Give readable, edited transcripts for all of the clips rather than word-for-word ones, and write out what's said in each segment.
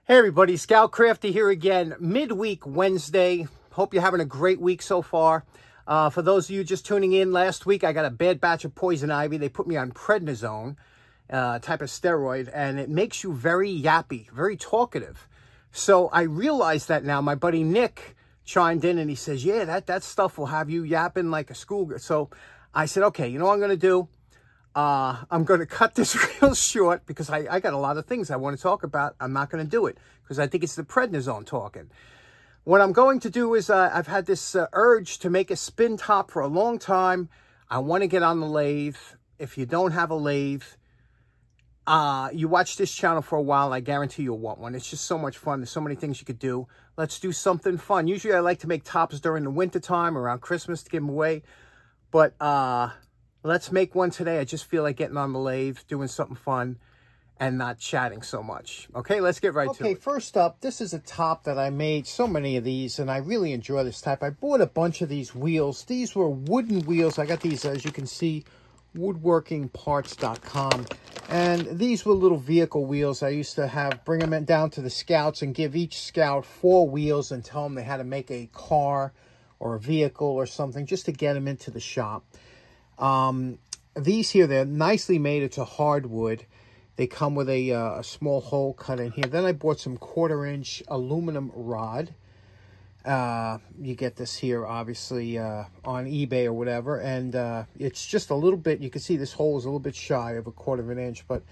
Hey everybody, Scout Crafty here again, midweek Wednesday. Hope you're having a great week so far. For those of you just tuning in, last week I got a bad batch of poison ivy. They put me on prednisone, type of steroid, and it makes you very yappy, very talkative. So I realized that now. My buddy Nick chimed in and he says, yeah, that stuff will have you yapping like a schoolgirl. So I said, okay, you know what I'm going to do? I'm going to cut this real short because I got a lot of things I want to talk about. I'm not going to do it because I think it's the prednisone talking. What I'm going to do is I've had this urge to make a spin top for a long time. I want to get on the lathe. If you don't have a lathe, you watch this channel for a while, I guarantee you'll want one. It's just so much fun. There's so many things you could do. Let's do something fun. Usually I like to make tops during the winter time, around Christmas to give them away. But let's make one today. I just feel like getting on the lathe, doing something fun, and not chatting so much. Okay, let's get right to it. Okay, first up, this is a top that I made. So many of these, and I really enjoy this type. I bought a bunch of these wheels. These were wooden wheels. I got these, as you can see, woodworkingparts.com. And these were little vehicle wheels. I used to bring them down to the scouts and give each scout 4 wheels and tell them they had to make a car or a vehicle or something just to get them into the shop. These here, they're nicely made. It's a hardwood. They come with a small hole cut in here. Then I bought some 1/4-inch aluminum rod. You get this here, obviously, on eBay or whatever. And it's just a little bit, you can see this hole is a little bit shy of 1/4 inch. But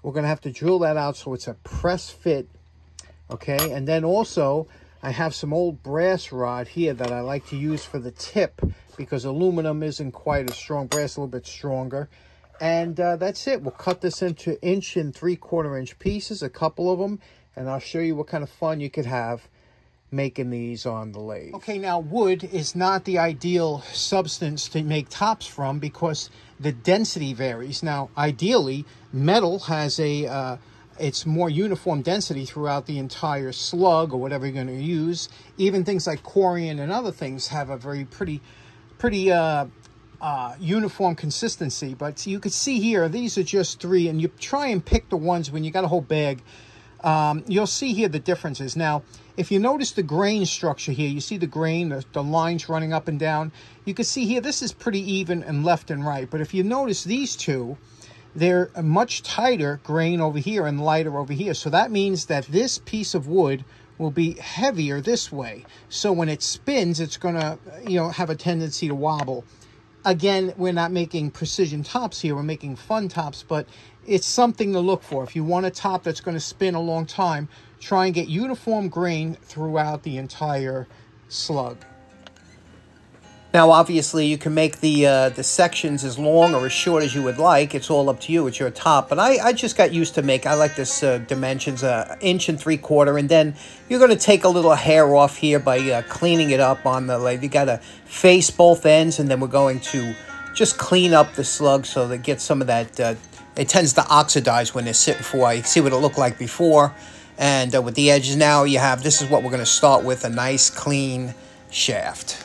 we're going to have to drill that out so it's a press fit. Okay, and then also I have some old brass rod here that I like to use for the tip because aluminum isn't quite as strong. Brass a little bit stronger. And that's it. We'll cut this into 1 3/4 inch pieces, a couple of them, and I'll show you what kind of fun you could have making these on the lathe. Okay, now wood is not the ideal substance to make tops from because the density varies. Now, ideally, metal has it's more uniform density throughout the entire slug or whatever you're going to use. Even things like corian and other things have a very pretty uniform consistency. But you can see here, these are just 3, and you try and pick the ones when you got a whole bag. You'll see here the differences. Now, if you notice the grain structure here, you see the grain, the lines running up and down. You can see here, this is pretty even and left and right. But if you notice these two, they're a much tighter grain over here and lighter over here. So that means that this piece of wood will be heavier this way. So when it spins, it's going to, have a tendency to wobble. Again, we're not making precision tops here. We're making fun tops, but it's something to look for. If you want a top that's going to spin a long time, try and get uniform grain throughout the entire slug. Now, obviously, you can make the sections as long or as short as you would like. It's all up to you. It's your top. But I just got used to I like this dimensions, 1 3/4. And then you're going to take a little hair off here by cleaning it up on the lathe. You got to face both ends, and then we're going to just clean up the slug so that get some of that. It tends to oxidize when they're sitting for a while. You can see what it looked like before. And with the edges now, this is what we're going to start with, a nice clean shaft.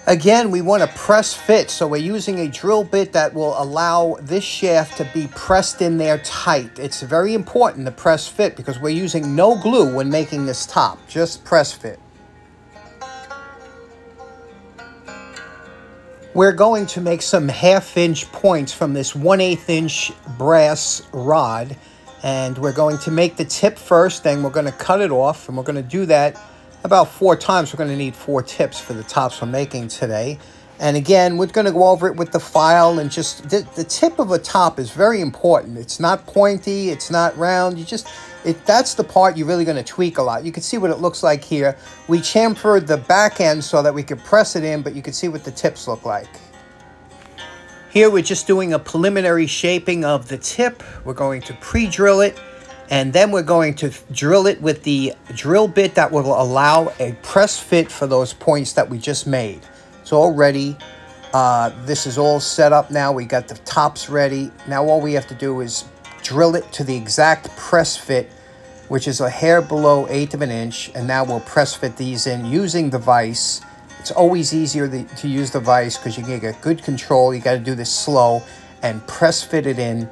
Again, we want to press fit, so we're using a drill bit that will allow this shaft to be pressed in there tight. It's very important to press fit because we're using no glue when making this top, just press fit. We're going to make some 1/2 inch points from this 1/8 inch brass rod, and we're going to make the tip first, then we're going to cut it off, and we're going to do that about 4 times. We're going to need 4 tips for the tops we're making today. And again, we're going to go over it with the file, and just the tip of a top is very important. It's not pointy, it's not round. That's the part you're really going to tweak a lot. You can see what it looks like here. We chamfered the back end so that we could press it in, but you can see what the tips look like. Here we're just doing a preliminary shaping of the tip. We're going to pre-drill it. And then we're going to drill it with the drill bit that will allow a press fit for those points that we just made. It's all ready. This is all set up now. We got the tops ready. Now all we have to do is drill it to the exact press fit, which is a hair below 1/8 inch. And now we'll press fit these in using the vise. It's always easier to use the vise because you can get good control. You got to do this slow and press fit it in.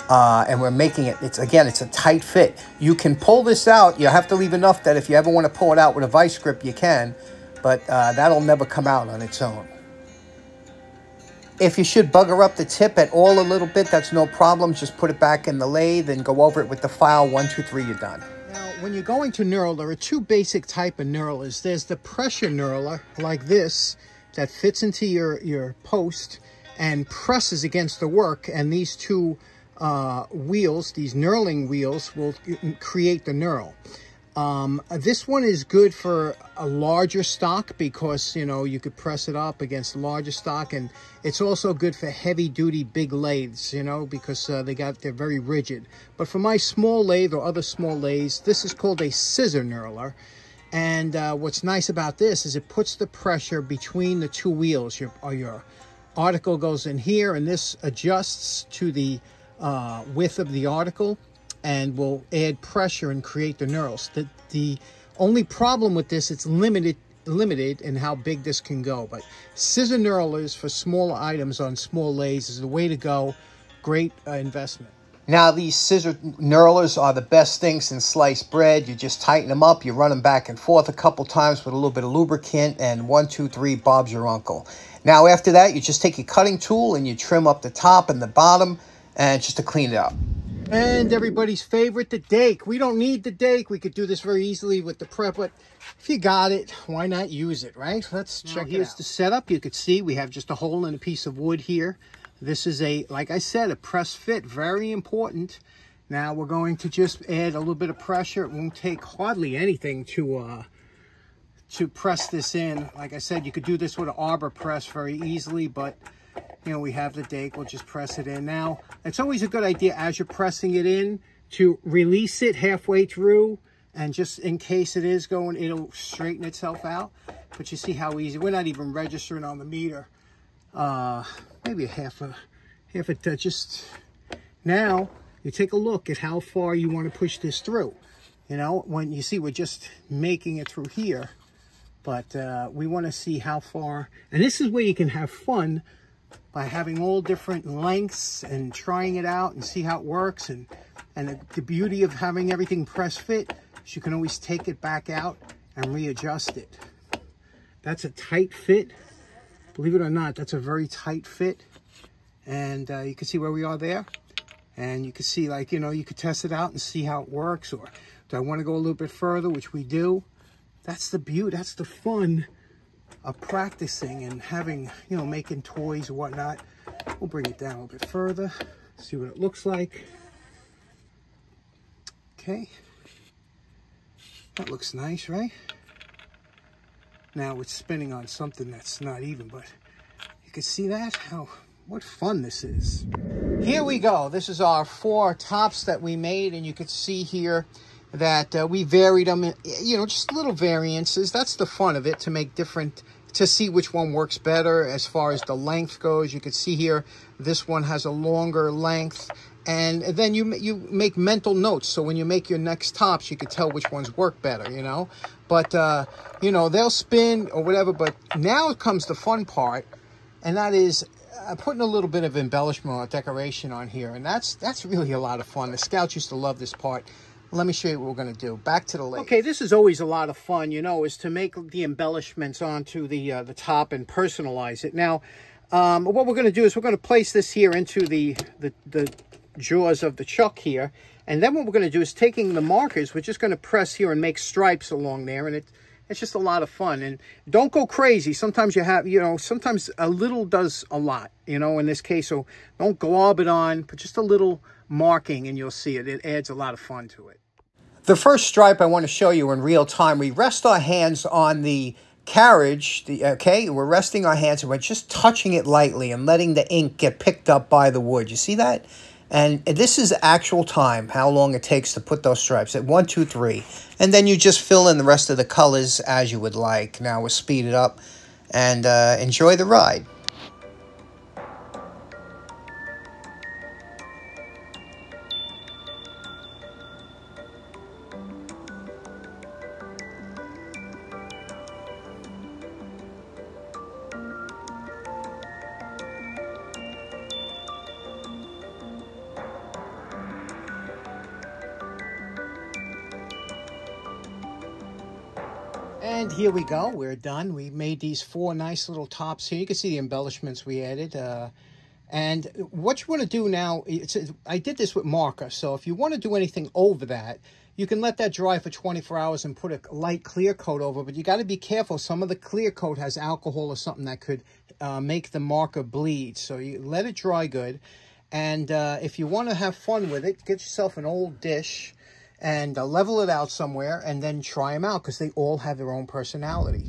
And we're making it, it's a tight fit. You can pull this out. You have to leave enough that if you ever want to pull it out with a vice grip, you can. But that'll never come out on its own. If you should bugger up the tip at all a little bit, that's no problem. Just put it back in the lathe and go over it with the file. 1, 2, 3, you're done. Now, when you're going to knurl, there are two basic type of knurlers. There's the pressure knurler, like this, that fits into your post and presses against the work. And these two wheels, these knurling wheels, will create the knurl. This one is good for a larger stock because, you know, you could press it up against a larger stock, and it's also good for heavy duty big lathes, you know, because they're very rigid. But for my small lathe or other small lathes, this is called a scissor knurler. And what's nice about this is it puts the pressure between the two wheels. Your article goes in here, and this adjusts to the width of the article and will add pressure and create the knurls. The only problem with this, it's limited in how big this can go. But scissor knurlers for smaller items on small lathes is the way to go. Great investment. Now, these scissor knurlers are the best things in sliced bread. You just tighten them up, you run them back and forth a couple times with a little bit of lubricant, and 1, 2, 3, Bob's your uncle. Now, after that, you just take your cutting tool and you trim up the top and the bottom, and just to clean it up. And everybody's favorite, the dake. We don't need the dake. We could do this very easily with the prep, but if you got it, why not use it, right? Let's check it out. Here's the setup. You could see we have just a hole in a piece of wood here. This is like I said, a press fit, very important. Now we're going to just add a little bit of pressure. It won't take hardly anything to press this in. Like I said, you could do this with an arbor press very easily, but you know, we have the dake, we'll just press it in. Now, it's always a good idea as you're pressing it in to release it halfway through, and just in case it is going, it'll straighten itself out. But you see how easy, we're not even registering on the meter. Maybe a half a touch. Just now, you take a look at how far you want to push this through. You know, when you see we're just making it through here, but we want to see how far, and this is where you can have fun by having all different lengths and trying it out and see how it works. And the beauty of having everything press fit is you can always take it back out and readjust it. That's a tight fit. Believe it or not, that's a very tight fit. And you can see where we are there. And you can see, like, you know, you could test it out and see how it works. Or do I want to go a little bit further, which we do. That's the beauty, that's the fun of practicing and having, you know, making toys or whatnot. We'll bring it down a little bit further, see what it looks like. Okay, that looks nice, right? Now it's spinning on something that's not even, but you can see that, what fun this is. Here we go. This is our 4 tops that we made, and you can see here that we varied them, you know, just little variances. That's the fun of it, to make different, to see which one works better as far as the length goes. You can see here, this one has a longer length, and then you make mental notes. So when you make your next tops, you can tell which ones work better, you know. But, you know, they'll spin or whatever. But now comes the fun part, and that is putting a little bit of embellishment or decoration on here. And that's really a lot of fun. The Scouts used to love this part. Let me show you what we're going to do. Back to the lathe. Okay, this is always a lot of fun, you know, is to make the embellishments onto the top and personalize it. Now, what we're going to do is we're going to place this here into the jaws of the chuck here. And then what we're going to do is taking the markers, we're just going to press here and make stripes along there. And it's just a lot of fun. And don't go crazy. Sometimes you have, you know, sometimes a little does a lot, you know, in this case. So don't glob it on, but just a little marking and you'll see it. It adds a lot of fun to it. The first stripe I want to show you in real time, we rest our hands on the carriage, okay? We're resting our hands and we're just touching it lightly and letting the ink get picked up by the wood. You see that? And this is actual time, how long it takes to put those stripes at 1, 2, 3. And then you just fill in the rest of the colors as you would like. Now we'll speed it up and enjoy the ride. And here we go. We're done. We made these 4 nice little tops here. You can see the embellishments we added. And what you want to do now, I did this with marker. So if you want to do anything over that, you can let that dry for 24 hours and put a light clear coat over. But you got to be careful. Some of the clear coat has alcohol or something that could make the marker bleed. So you let it dry good. And if you want to have fun with it, get yourself an old dish and level it out somewhere and then try them out, because they all have their own personality.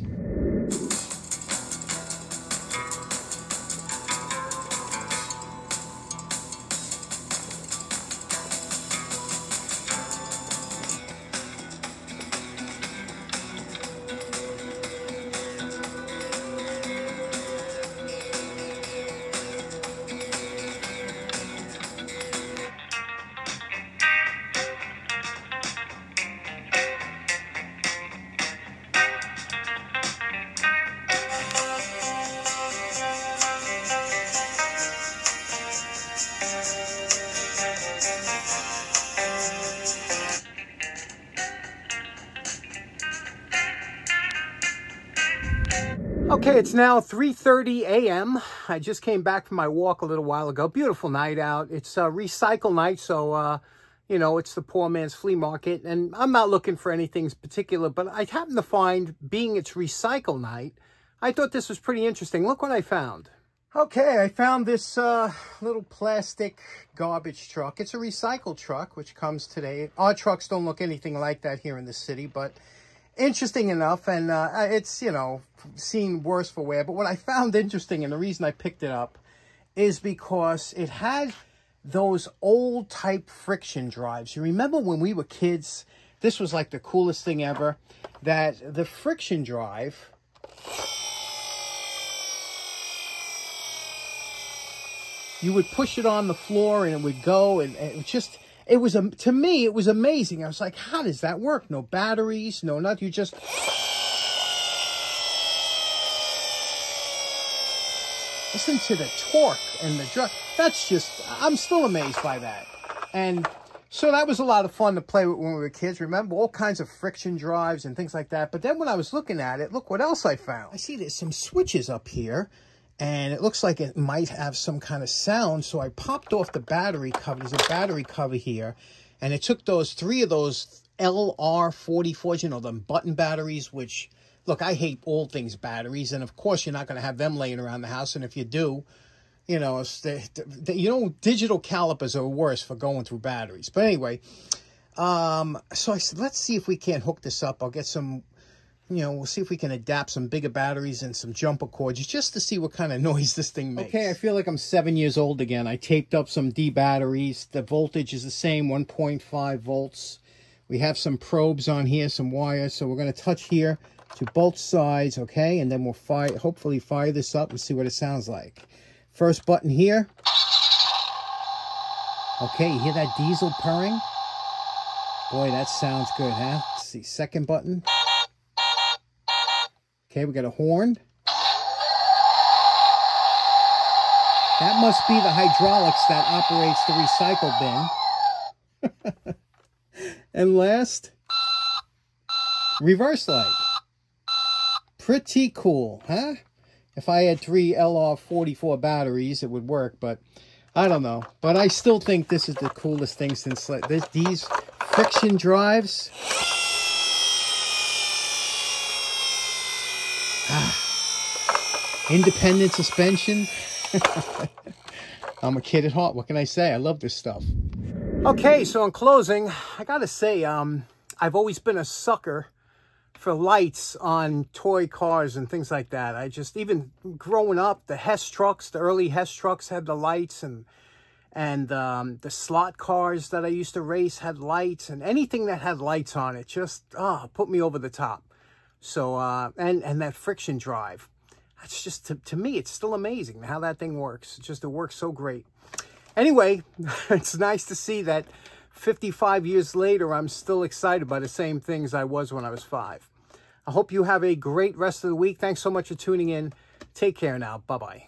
Okay, it's now 3:30 a.m. I just came back from my walk a little while ago. Beautiful night out. It's a recycle night, so, you know, it's the poor man's flea market. And I'm not looking for anything particular, but I happen to find, being it's recycle night, I thought this was pretty interesting. Look what I found. Okay, I found this little plastic garbage truck. It's a recycle truck, which comes today. Our trucks don't look anything like that here in the city, but interesting enough, and it's, you know, seen worse for wear. But what I found interesting, and the reason I picked it up, is because it had those old type friction drives. You remember when we were kids, this was like the coolest thing ever, that the friction drive, you would push it on the floor and it would go, and it just, it was, to me, it was amazing. I was like, how does that work? No batteries, no nothing. You just, listen to the torque and the drive. That's just, I'm still amazed by that. And so that was a lot of fun to play with when we were kids. Remember, all kinds of friction drives and things like that. But then when I was looking at it, look what else I found. I see there's some switches up here, and it looks like it might have some kind of sound. So I popped off the battery cover. There's a battery cover here, and it took those 3 of those LR44s, you know, the button batteries, which, look, I hate all things batteries, and of course you're not going to have them laying around the house, and if you do, you know, you know, digital calipers are worse for going through batteries. But anyway, so I said, let's see if we can't hook this up. I'll get some, you know, we'll see if we can adapt some bigger batteries and some jumper cords just to see what kind of noise this thing makes. Okay, I feel like I'm 7 years old again. I taped up some D batteries. The voltage is the same, 1.5 volts. We have some probes on here, some wires, so we're going to touch here to both sides, okay? And then we'll hopefully fire this up and see what it sounds like. First button here. Okay, you hear that diesel purring? Boy, that sounds good, huh? Let's see, second button. Okay, we got a horn. That must be the hydraulics that operates the recycle bin. And last, reverse light. Pretty cool, huh? If I had 3 LR44 batteries, it would work, but I don't know. But I still think this is the coolest thing since these friction drives. Independent suspension. I'm a kid at heart. What can I say? I love this stuff. Okay, so in closing, I gotta say, I've always been a sucker for lights on toy cars and things like that. I just, even growing up, the Hess trucks, the early Hess trucks had the lights, and the slot cars that I used to race had lights, and anything that had lights on it just put me over the top. So and that friction drive, that's just, to me, it's still amazing how that thing works. It works so great. Anyway, it's nice to see that 55 years later, I'm still excited by the same things I was when I was 5. I hope you have a great rest of the week. Thanks so much for tuning in. Take care now. Bye-bye.